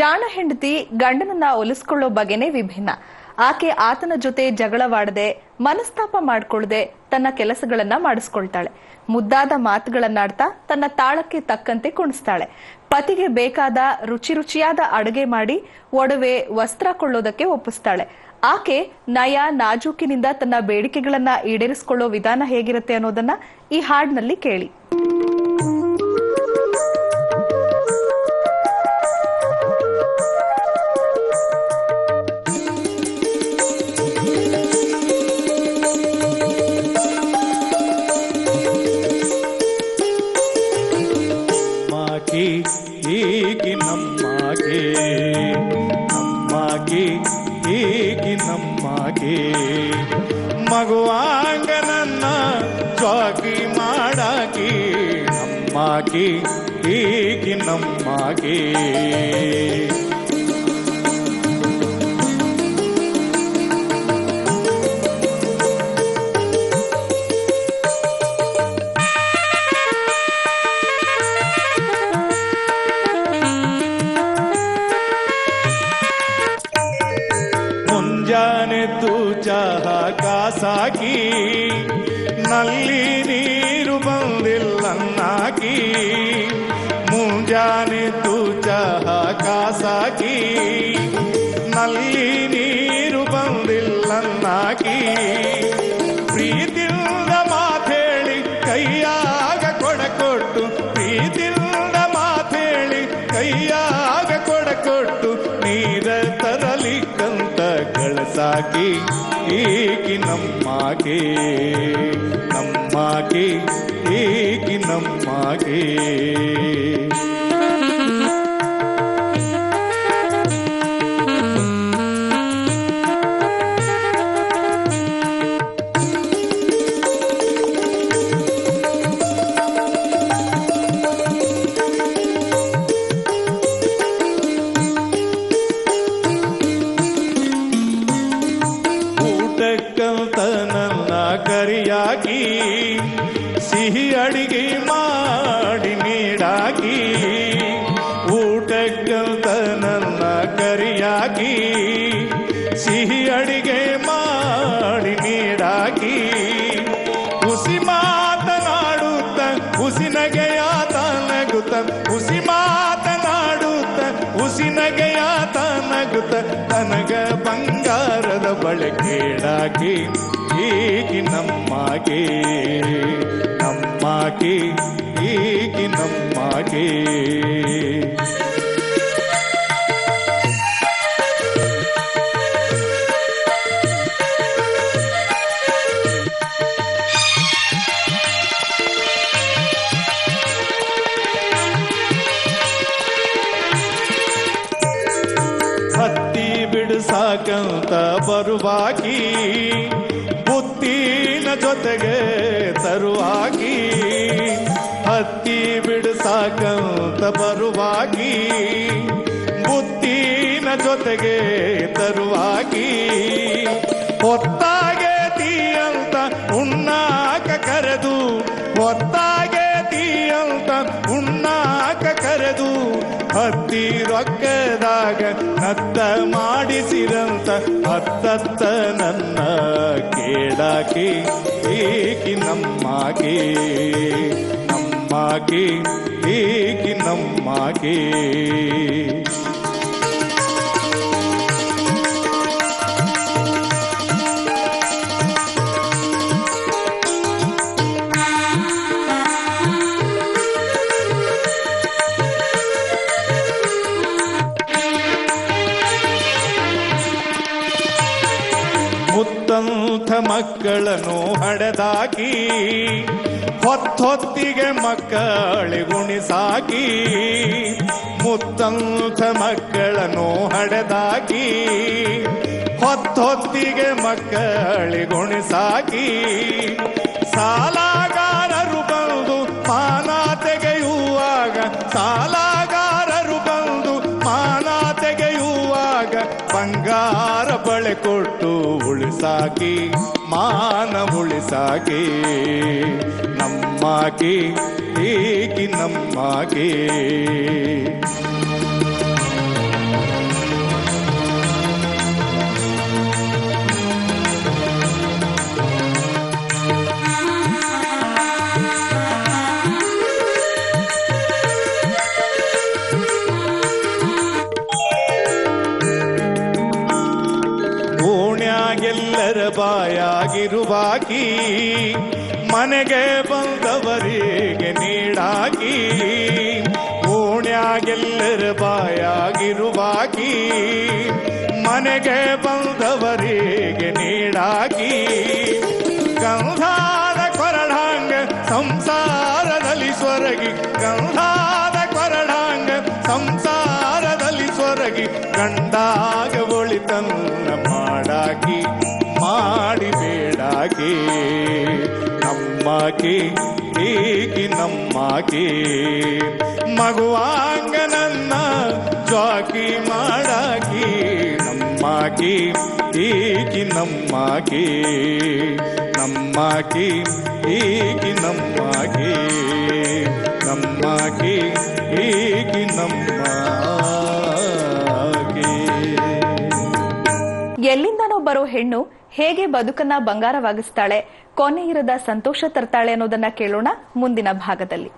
ಜಾಣ ಹೆಂಡತಿ ಗಂಡನನ್ನ ಒಲಿಸ್ಕೊಳ್ಳೋ ಬಗೆನೇ ವಿಭಿನ್ನ. ಆಕೆ ಆತನ ಜೊತೆ ಜಗಳವಾಡದೆ, ಮನಸ್ತಾಪ ಮಾಡ್ಕೊಳ್ಳದೆ ತನ್ನ ಕೆಲಸಗಳನ್ನ ಮಾಡಿಸ್ಕೊಳ್ತಾಳೆ. ಮುದ್ದಾದ ಮಾತುಗಳನ್ನಾಡ್ತಾ ತನ್ನ ತಾಳಕ್ಕೆ ತಕ್ಕಂತೆ ಕುಣಿಸ್ತಾಳೆ. ಪತಿಗೆ ಬೇಕಾದ ರುಚಿಯಾದ ಅಡುಗೆ ಮಾಡಿ ಒಡವೆ, ವಸ್ತ್ರ ಕೊಳ್ಳೋದಕ್ಕೆ ಒಪ್ಪಿಸ್ತಾಳೆ. ಆಕೆ ನಯ ನಾಜೂಕಿನಿಂದ ತನ್ನ ಬೇಡಿಕೆಗಳನ್ನ ಈಡೇರಿಸಿಕೊಳ್ಳೋ ವಿಧಾನ ಹೇಗಿರುತ್ತೆ ಅನ್ನೋದನ್ನ ಈ ಹಾಡಿನಲ್ಲಿ ಕೇಳಿ. ಹೀಗೆ ನಮ್ಮಗೆ ಮಗುವಾಂಗ ನನ್ನ ಜ್ವಾಗಿ ಮಾಡಾಕಿ ನಮ್ಮಗೆ ಹೀಗೆ ನಮ್ಮಗೆ ಮುಂಜಾನೆದ್ದು ಚಹ ಕಾಸಾಕಿ ನಲ್ಲಿ ನೀರು ಬಂದಿಲ್ಲನ್ನಾಕಿ ಮುಂಜಾನೆದ್ದು ಚಹ ಕಾಸಾಕಿ ನಲ್ಲಿ ನೀರು ಬಂದಿಲ್ಲನ್ನಾಕಿ ಪ್ರೀತಿಯಿಂದ ಮಾತೇಳಿ ಕೈಯಾಗ ಕೊಡಕೊಟ್ಟು ಪ್ರೀತಿಯಿಂದ ಮಾತೇಳಿ ಕೈಯಾಗ ಕೊಡಕೊಟ್ಟು ನೀರ ತರಲಿಕ್ಕಂತ ಕಳಸಾಕಿ ಏಕಿ ನಮ್ಮಗೆ ಏಕಿ ನಮ್ಮಗೆ ನನ್ನ ಕರಿಯಾಗಿ ಸಿಹಿ ಅಡಿಗೆ ಮಾಡಿ ನೀಡಾಗಿ ಊಟಕ್ಕಂತ ನನ್ನ ಕರಿಯಾಗಿ ಸಿಹಿ ಅಡಿಗೆ ಮಾಡಿ ನೀಡಾಗಿ ಹುಸಿ ಮಾತನಾಡುತ್ತ ಹುಸಿನಗೆಯಾತ ನಗುತ್ತ ಹುಸಿ ಮಾತನಾಡುತ್ತ ಹುಸಿನಗೆಯಾತ ನಗುತ್ತ ತನಗ ಬಂಗಾರದ ಬಳೆ ಕೇಳಾಕಿ ಹೀಗೆ ನಮ್ಮಗೆ ಹೀಗೆ ನಮ್ಮಗೆ ಹತ್ತಿ ಬಿಡಿಸಾಕಂತ ಬರುವಾಗಿ ಬುತ್ತಿನ ಜೊತೆಗೆ ತರುವಾಗಿ ಹತ್ತಿ ಬಿಡಿಸಾಕಂತ ಬರುವಾಗಿ ಬುತ್ತಿನ ಜೊತೆಗೆ ತರುವಾಗಿ ಹೊತ್ತಾಗೆ ತೀಯಂತ ಉಣ್ಣಾಕ ಕರೆದು ಹೊತ್ತಾಗೆ ತೀಯಂತ ಉಣ್ಣಾಕ ಕರೆದು ಹತ್ತಿ ರೊಕ್ಕದಾಗ ನತ್ತ ಮಾಡಿಸಿರಂತ ಹತ್ತತ್ತ ನನ್ನ ಕೇಳಾಕಿ ಏಕಿ ನಮ್ಮಗೆ ಏಕಿ ನಮ್ಮಗೆ ಮುತ್ತಂಥ ಮಕ್ಕಳನ್ನು ಹಡೆದಾಕಿ ಹೊತ್ತೊತ್ತಿಗೆ ಮಕ್ಕಳಿಗುಣಿಸಾಕಿ ಮುತ್ತಂಥ ಮಕ್ಕಳನ್ನು ಹಡೆದಾಕಿ ಹೊತ್ತೊತ್ತಿಗೆ ಮಕ್ಕಳಿಗುಣಿಸಾಕಿ ಸಾಲಗಾರರು ಬಂದು ಮಾನ ತೆಗೆಯುವಾಗ ಸಾಲಗಾರರು ಬಂದು ಮಾನ ತೆಗೆಯುವಾಗ ಬಂಗಾರ ಬಳೆ ಕೊಟ್ಟು ಉಳಿಸಾಕಿ ಮಾನ ಉಳಿಸಾಕಿ ನಮ್ಮಗೆ ಏಕಿ ನಮ್ಮಗೆ ಬಳೆಯಾಗಿರುವಾಕಿ ಮನೆಗೆ ಬಂದವರಿಗೆ ನೀಡಾಕಿ ಓಣ್ಯಾಗೆಲ್ಲರ ಬಾಯಾಗಿರುವಾಕಿ ಮನೆಗೆ ಬಂದವರಿಗೆ ನೀಡಾಕಿ ಗಂಧಾದ ಕೊರಡಾಂಗ ಸಂಸಾರದಲ್ಲಿ ಸ್ವರಗಿ ಗಂಧಾದ ಕೊರಡಾಂಗ ಸಂಸಾರದಲ್ಲಿ ಸ್ವರಗಿ ಗಂಡಾಗ ಒಳಿತನ್ನ ಮಾಡಾಕಿ ಮಾಡಿಬೇಡಾಕಿ ನಮ್ಮಾಕಿ ಈಗಿ ನಮ್ಮಾಕಿ ಮಗುವಾಂಗ ನನ್ನ ಜ್ವಾಕಿ ಮಾಡಾಕಿ ನಮ್ಮಾಕಿ ಈಗಿ ನಮ್ಮಾಕಿ ನಮ್ಮಾಕಿ ಈಗಿ ನಮ್ಮಾಕಿ ನಮ್ಮಾಕಿ ಈಗಿ ನಮ್ಮಾಕಿ. ಎಲ್ಲಿಂದನೋ ಬರೋ ಹೆಣ್ಣು ಹೇಗೆ ಬದುಕನ್ನ ಬಂಗಾರವಾಗಿಸ್ತಾಳೆ, ಕೊನೆ ಇರದ ಸಂತೋಷ ತರ್ತಾಳೆ ಅನ್ನೋದನ್ನ ಕೇಳೋಣ ಮುಂದಿನ ಭಾಗದಲ್ಲಿ.